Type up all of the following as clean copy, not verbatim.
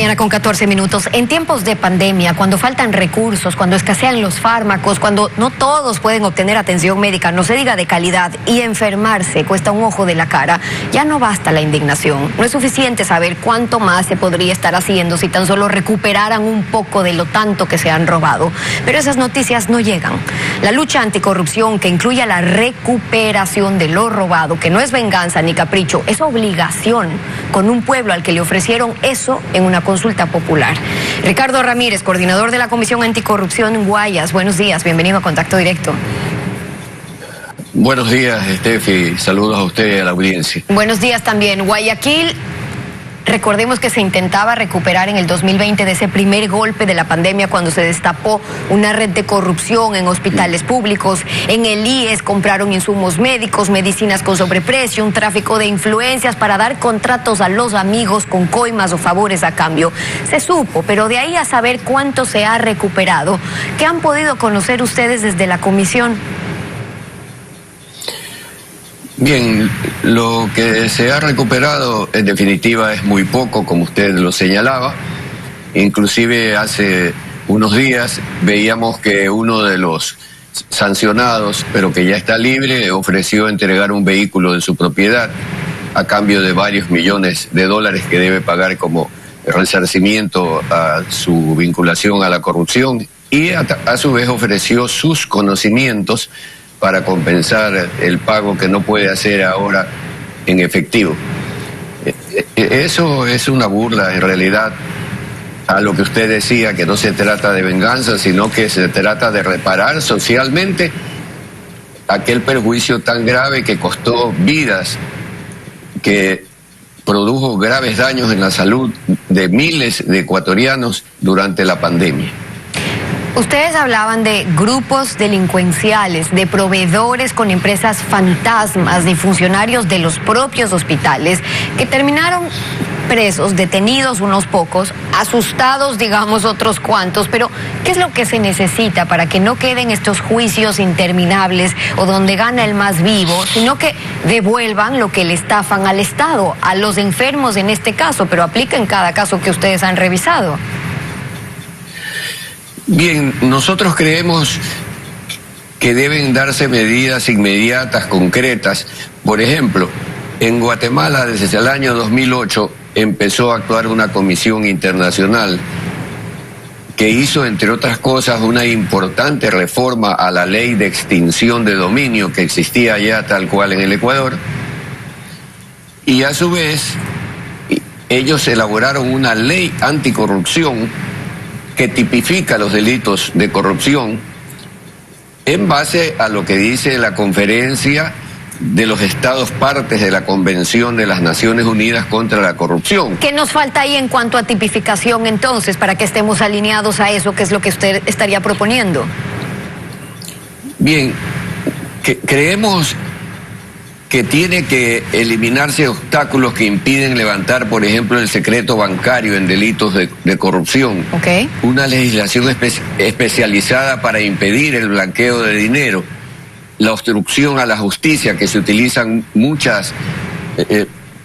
8:14. En tiempos de pandemia, cuando faltan recursos, cuando escasean los fármacos, cuando no todos pueden obtener atención médica, no se diga de calidad, y enfermarse cuesta un ojo de la cara, ya no basta la indignación. No es suficiente saber cuánto más se podría estar haciendo si tan solo recuperaran un poco de lo tanto que se han robado. Pero esas noticias no llegan. La lucha anticorrupción, que incluye la recuperación de lo robado, que no es venganza ni capricho, es obligación con un pueblo al que le ofrecieron eso en una consulta popular. Ricardo Ramírez, coordinador de la Comisión Anticorrupción en Guayas. Buenos días, bienvenido a Contacto Directo. Buenos días, Steffi. Saludos a usted y a la audiencia. Buenos días también. Guayaquil, recordemos que se intentaba recuperar en el 2020 de ese primer golpe de la pandemia, cuando se destapó una red de corrupción en hospitales públicos. En el IES compraron insumos médicos, medicinas con sobreprecio, un tráfico de influencias para dar contratos a los amigos con coimas o favores a cambio. Se supo, pero de ahí a saber cuánto se ha recuperado, ¿qué han podido conocer ustedes desde la comisión? Bien, lo que se ha recuperado en definitiva es muy poco, como usted lo señalaba. Inclusive hace unos días veíamos que uno de los sancionados, pero que ya está libre, ofreció entregar un vehículo de su propiedad a cambio de varios millones de dólares que debe pagar como resarcimiento a su vinculación a la corrupción, y a su vez ofreció sus conocimientos para compensar el pago que no puede hacer ahora en efectivo. Eso es una burla en realidad a lo que usted decía, que no se trata de venganza, sino que se trata de reparar socialmente aquel perjuicio tan grave que costó vidas, que produjo graves daños en la salud de miles de ecuatorianos durante la pandemia. Ustedes hablaban de grupos delincuenciales, de proveedores con empresas fantasmas, de funcionarios de los propios hospitales que terminaron presos, detenidos unos pocos, asustados digamos otros cuantos. Pero ¿qué es lo que se necesita para que no queden estos juicios interminables o donde gana el más vivo, sino que devuelvan lo que le estafan al Estado, a los enfermos en este caso, pero aplica en cada caso que ustedes han revisado? Bien, nosotros creemos que deben darse medidas inmediatas, concretas. Por ejemplo, en Guatemala desde el año 2008 empezó a actuar una comisión internacional que hizo, entre otras cosas, una importante reforma a la ley de extinción de dominio que existía ya tal cual en el Ecuador. Y a su vez, ellos elaboraron una ley anticorrupción que tipifica los delitos de corrupción en base a lo que dice la Conferencia de los Estados Partes de la Convención de las Naciones Unidas contra la Corrupción. ¿Qué nos falta ahí en cuanto a tipificación entonces, para que estemos alineados a eso, que es lo que usted estaría proponiendo? Bien, creemos que tiene que eliminarse obstáculos que impiden levantar, por ejemplo, el secreto bancario en delitos de corrupción. Okay. Una legislación especializada para impedir el blanqueo de dinero, la obstrucción a la justicia, que se utilizan muchas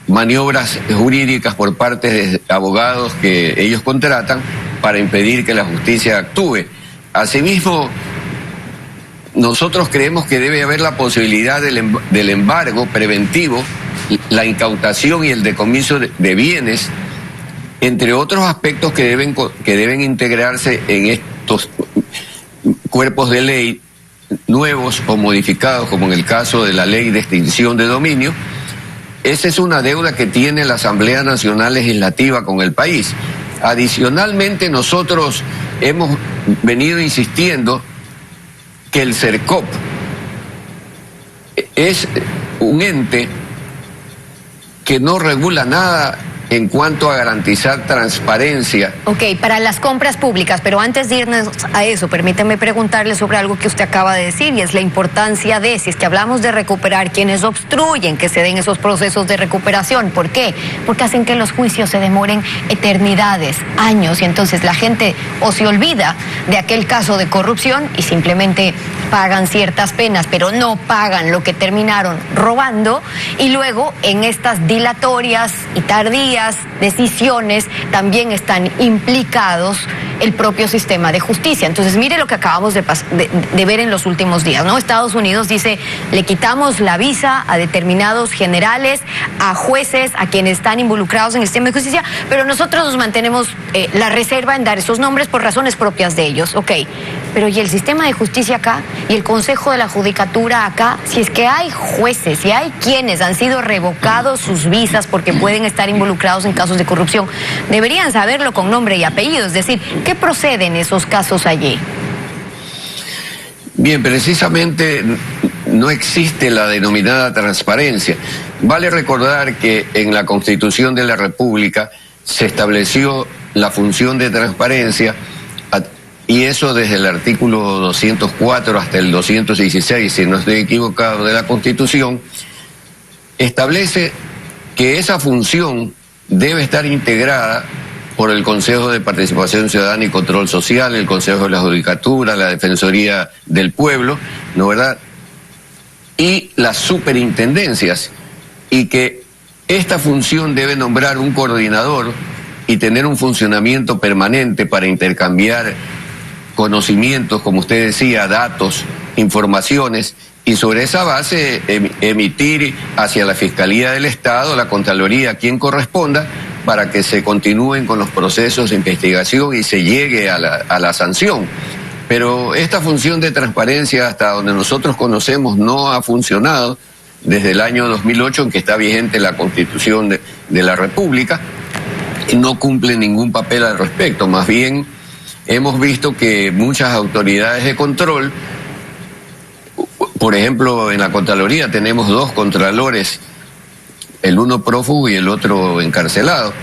maniobras jurídicas por parte de abogados que ellos contratan para impedir que la justicia actúe. Asimismo, nosotros creemos que debe haber la posibilidad del embargo preventivo, la incautación y el decomiso de bienes, entre otros aspectos que deben integrarse en estos cuerpos de ley nuevos o modificados, como en el caso de la ley de extinción de dominio. Esa es una deuda que tiene la Asamblea Nacional Legislativa con el país. Adicionalmente, nosotros hemos venido insistiendo que el CERCOP es un ente que no regula nada en cuanto a garantizar transparencia. Ok, para las compras públicas, pero antes de irnos a eso, permíteme preguntarle sobre algo que usted acaba de decir, y es la importancia de, si es que hablamos de recuperar, quienes obstruyen que se den esos procesos de recuperación. ¿Por qué? Porque hacen que los juicios se demoren eternidades, años, y entonces la gente o se olvida de aquel caso de corrupción y simplemente pagan ciertas penas, pero no pagan lo que terminaron robando, y luego en estas dilatorias y tardías decisiones también están implicados el propio sistema de justicia. Entonces, mire lo que acabamos de ver en los últimos días, ¿no? Estados Unidos dice, le quitamos la visa a determinados generales, a jueces, a quienes están involucrados en el sistema de justicia, pero nosotros nos mantenemos la reserva en dar esos nombres por razones propias de ellos. Ok, pero ¿y el sistema de justicia acá? ¿Y el Consejo de la Judicatura acá? Si es que hay jueces, si hay quienes han sido revocados sus visas porque pueden estar involucrados en casos de corrupción, deberían saberlo con nombre y apellido, es decir, ¿qué procede en esos casos allí? Bien, precisamente no existe la denominada transparencia. Vale recordar que en la Constitución de la República se estableció la función de transparencia, y eso desde el artículo 204 hasta el 216, si no estoy equivocado, de la Constitución, establece que esa función debe estar integrada por el Consejo de Participación Ciudadana y Control Social, el Consejo de la Judicatura, la Defensoría del Pueblo, ¿no verdad? Y las superintendencias, y que esta función debe nombrar un coordinador y tener un funcionamiento permanente para intercambiar conocimientos, como usted decía, datos, informaciones, y sobre esa base emitir hacia la Fiscalía del Estado, la Contraloría, quien corresponda, para que se continúen con los procesos de investigación y se llegue a la sanción. Pero esta función de transparencia, hasta donde nosotros conocemos, no ha funcionado desde el año 2008, en que está vigente la Constitución de la República, y no cumple ningún papel al respecto. Más bien, hemos visto que muchas autoridades de control, por ejemplo, en la Contraloría tenemos 2 contralores, el uno prófugo y el otro encarcelado.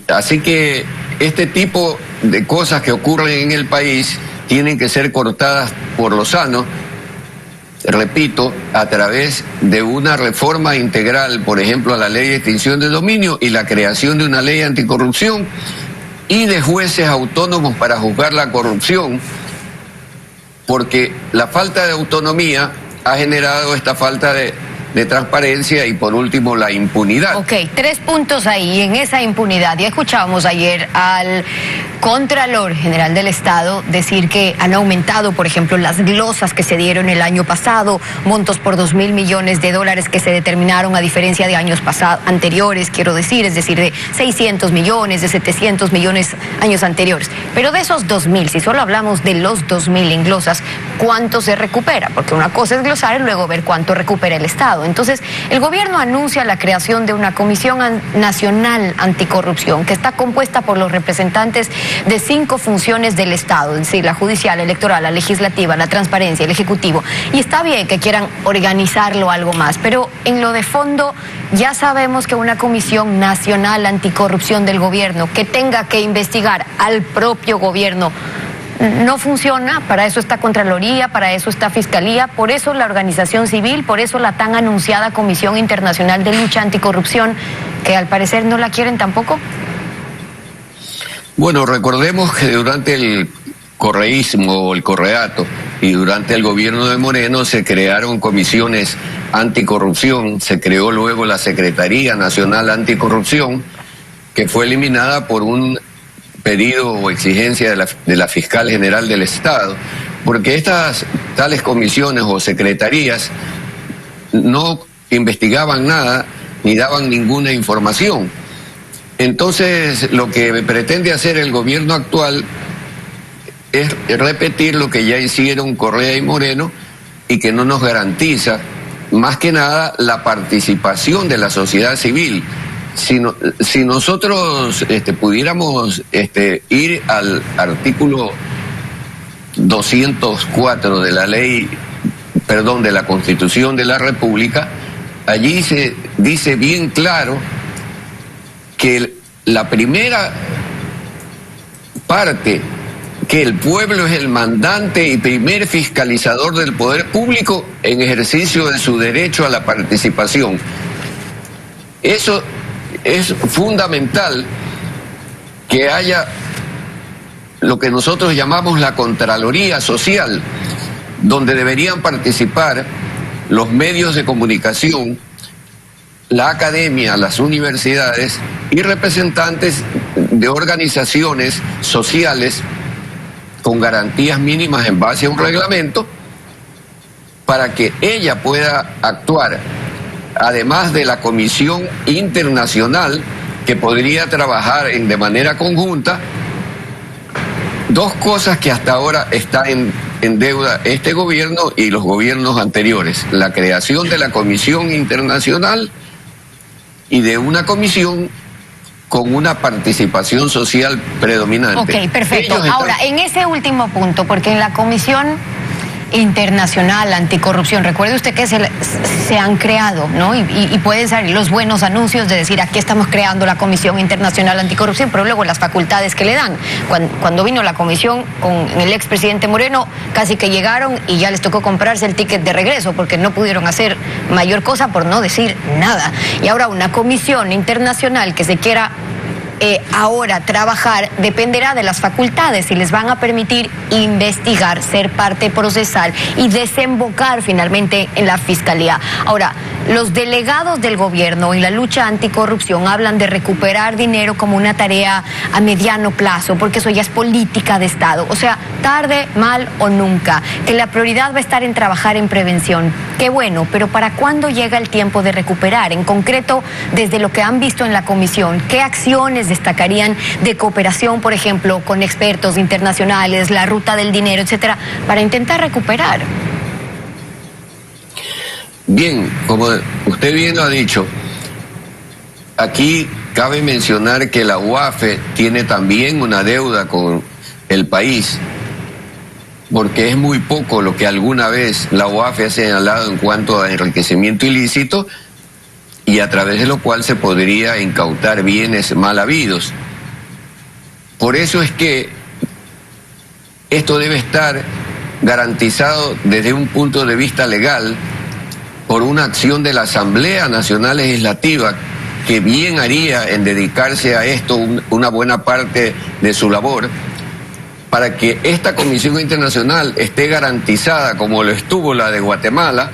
Así que este tipo de cosas que ocurren en el país tienen que ser cortadas por lo sano, repito, a través de una reforma integral, por ejemplo, a la ley de extinción de dominio y la creación de una ley anticorrupción y de jueces autónomos para juzgar la corrupción, porque la falta de autonomía ha generado esta falta de transparencia y, por último, la impunidad. Ok, 3 puntos ahí en esa impunidad. Ya escuchábamos ayer al Contralor General del Estado decir que han aumentado, por ejemplo, las glosas que se dieron el año pasado, montos por $2.000 millones que se determinaron a diferencia de años anteriores, quiero decir, es decir, de 600 millones, de 700 millones años anteriores. Pero de esos 2.000, si solo hablamos de los 2.000 en glosas, ¿cuánto se recupera? Porque una cosa es glosar y luego ver cuánto recupera el Estado. Entonces, el gobierno anuncia la creación de una Comisión Nacional Anticorrupción que está compuesta por los representantes de 5 funciones del Estado, es decir, la judicial, la electoral, la legislativa, la transparencia, el ejecutivo. Y está bien que quieran organizarlo algo más, pero en lo de fondo ya sabemos que una Comisión Nacional Anticorrupción del gobierno que tenga que investigar al propio gobierno no funciona. Para eso está Contraloría, para eso está Fiscalía, por eso la organización civil, por eso la tan anunciada Comisión Internacional de Lucha Anticorrupción, que al parecer no la quieren tampoco. Bueno, recordemos que durante el correísmo o el correato y durante el gobierno de Moreno se crearon comisiones anticorrupción, se creó luego la Secretaría Nacional Anticorrupción, que fue eliminada por un pedido o exigencia de la Fiscal General del Estado, porque estas tales comisiones o secretarías no investigaban nada ni daban ninguna información. Entonces, lo que pretende hacer el gobierno actual es repetir lo que ya hicieron Correa y Moreno y que no nos garantiza, más que nada, la participación de la sociedad civil. Si nosotros pudiéramos ir al artículo 204 de la de la Constitución de la República, allí se dice bien claro que la primera parte, que el pueblo es el mandante y primer fiscalizador del poder público en ejercicio de su derecho a la participación. Eso es fundamental, que haya lo que nosotros llamamos la Contraloría Social, donde deberían participar los medios de comunicación, la academia, las universidades y representantes de organizaciones sociales con garantías mínimas en base a un reglamento, para que ella pueda actuar, además de la Comisión Internacional que podría trabajar de manera conjunta. Dos cosas que hasta ahora están en deuda este gobierno y los gobiernos anteriores: la creación de la Comisión Internacional y de una comisión con una participación social predominante. Ok, perfecto. Ahora, en ese último punto, porque en la Comisión Internacional Anticorrupción, recuerde usted que se han creado, ¿no? Y pueden salir los buenos anuncios de decir, aquí estamos creando la Comisión Internacional Anticorrupción, pero luego las facultades que le dan. Cuando vino la comisión con el expresidente Moreno, casi que llegaron y ya les tocó comprarse el ticket de regreso, porque no pudieron hacer mayor cosa, por no decir nada. Y ahora una comisión internacional que se quiera ahora trabajar dependerá de las facultades, si les van a permitir investigar, ser parte procesal y desembocar finalmente en la fiscalía. Ahora, los delegados del gobierno en la lucha anticorrupción hablan de recuperar dinero como una tarea a mediano plazo, porque eso ya es política de Estado. O sea, tarde, mal o nunca, que la prioridad va a estar en trabajar en prevención. Qué bueno, pero ¿para cuándo llega el tiempo de recuperar? En concreto, desde lo que han visto en la comisión, ¿qué acciones destacarían de cooperación, por ejemplo, con expertos internacionales, la ruta del dinero, etcétera, para intentar recuperar? Bien, como usted bien lo ha dicho, aquí cabe mencionar que la UAFE tiene también una deuda con el país, porque es muy poco lo que alguna vez la UAFE ha señalado en cuanto a enriquecimiento ilícito, y a través de lo cual se podría incautar bienes mal habidos. Por eso es que esto debe estar garantizado desde un punto de vista legal por una acción de la Asamblea Nacional Legislativa, que bien haría en dedicarse a esto una buena parte de su labor, para que esta Comisión Internacional esté garantizada como lo estuvo la de Guatemala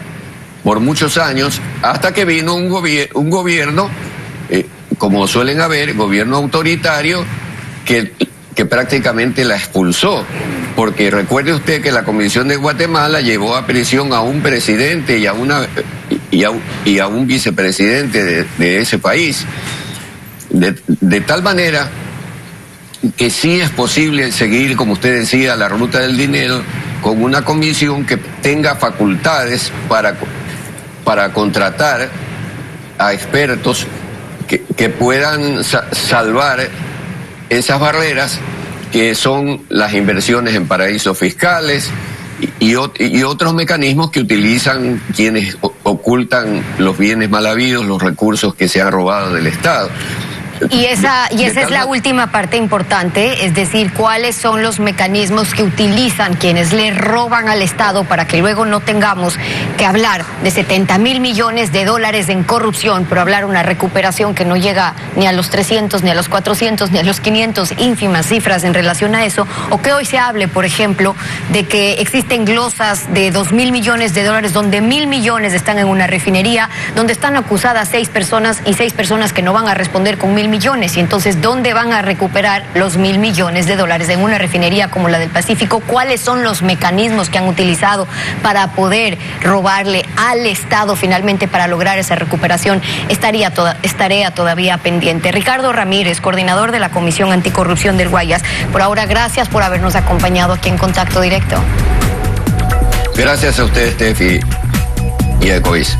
por muchos años, hasta que vino un gobierno, como suelen haber, gobierno autoritario, que prácticamente la expulsó. Porque recuerde usted que la Comisión de Guatemala llevó a prisión a un presidente y a un vicepresidente de ese país. De tal manera que sí es posible seguir, como usted decía, la ruta del dinero con una comisión que tenga facultades para contratar a expertos que puedan salvar esas barreras que son las inversiones en paraísos fiscales y otros mecanismos que utilizan quienes ocultan los bienes mal habidos, los recursos que se han robado del Estado. Y esa es la última parte importante, es decir, cuáles son los mecanismos que utilizan quienes le roban al Estado para que luego no tengamos que hablar de 70.000 millones de dólares en corrupción, pero hablar una recuperación que no llega ni a los 300, ni a los 400, ni a los 500, ínfimas cifras en relación a eso, o que hoy se hable, por ejemplo, de que existen glosas de 2.000 millones de dólares, donde 1.000 millones están en una refinería, donde están acusadas 6 personas y 6 personas que no van a responder con 1.000 millones, y entonces ¿dónde van a recuperar los 1.000 millones de dólares en una refinería como la del Pacífico? ¿Cuáles son los mecanismos que han utilizado para poder robarle al Estado finalmente para lograr esa recuperación? Tarea todavía pendiente. Ricardo Ramírez, coordinador de la Comisión Anticorrupción del Guayas, por ahora gracias por habernos acompañado aquí en Contacto Directo. Gracias a ustedes, Steffi y a Ecovis.